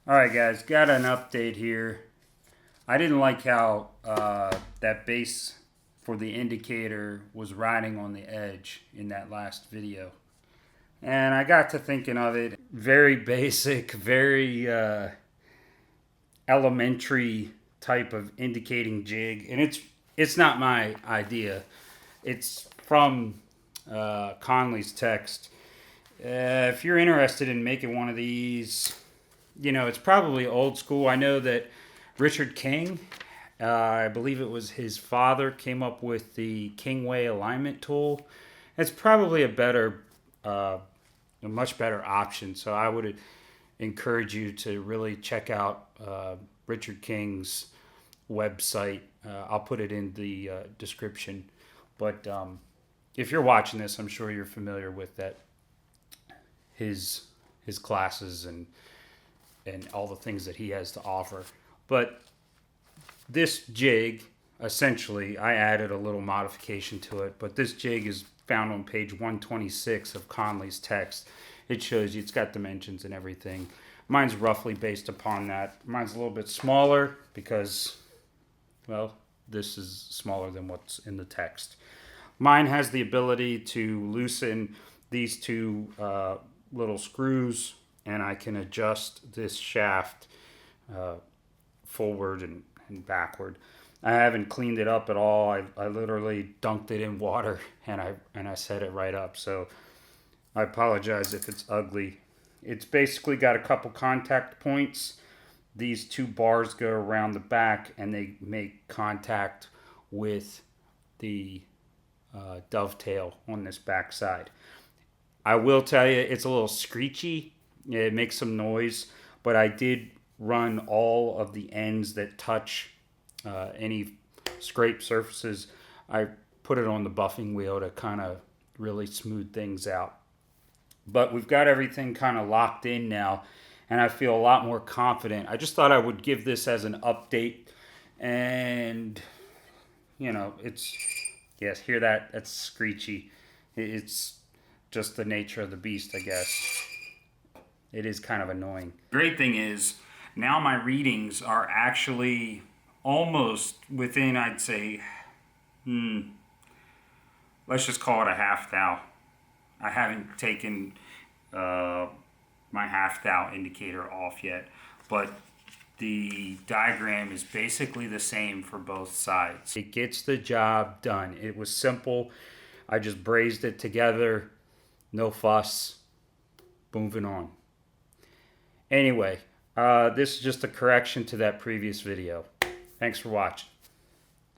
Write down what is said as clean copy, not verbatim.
Alright guys, got an update here. I didn't like how that base for the indicator was riding on the edge in that last video. And I got to thinking of it. Very basic, very elementary type of indicating jig. And it's not my idea. It's from Connelly's text. If you're interested in making one of these, you know, it's probably old school. I know that Richard King, I believe it was his father, came up with the Kingway alignment tool. It's probably a much better option. So I would encourage you to really check out Richard King's website. I'll put it in the description. But if you're watching this, I'm sure you're familiar with that. His classes and all the things that he has to offer. But this jig, essentially, I added a little modification to it, but this jig is found on page 126 of Connelly's text. It shows you, it's got dimensions and everything. Mine's roughly based upon that. Mine's a little bit smaller because, well, this is smaller than what's in the text. Mine has the ability to loosen these two little screws, and I can adjust this shaft forward and backward. I haven't cleaned it up at all. I literally dunked it in water and I set it right up. So I apologize if it's ugly. It's basically got a couple contact points. These two bars go around the back and they make contact with the dovetail on this back side. I will tell you, it's a little screechy. It makes some noise, but I did run all of the ends that touch any scrape surfaces. I put it on the buffing wheel to kind of really smooth things out. But we've got everything kind of locked in now, and I feel a lot more confident. I just thought I would give this as an update, and you know, it's, yes, hear that? That's screechy. It's just the nature of the beast, I guess. It is kind of annoying. Great thing is, now my readings are actually almost within, I'd say, let's just call it a half thou. I haven't taken my half thou indicator off yet, but the diagram is basically the same for both sides. It gets the job done. It was simple. I just brazed it together. No fuss. Moving on. Anyway, this is just a correction to that previous video. Thanks for watching.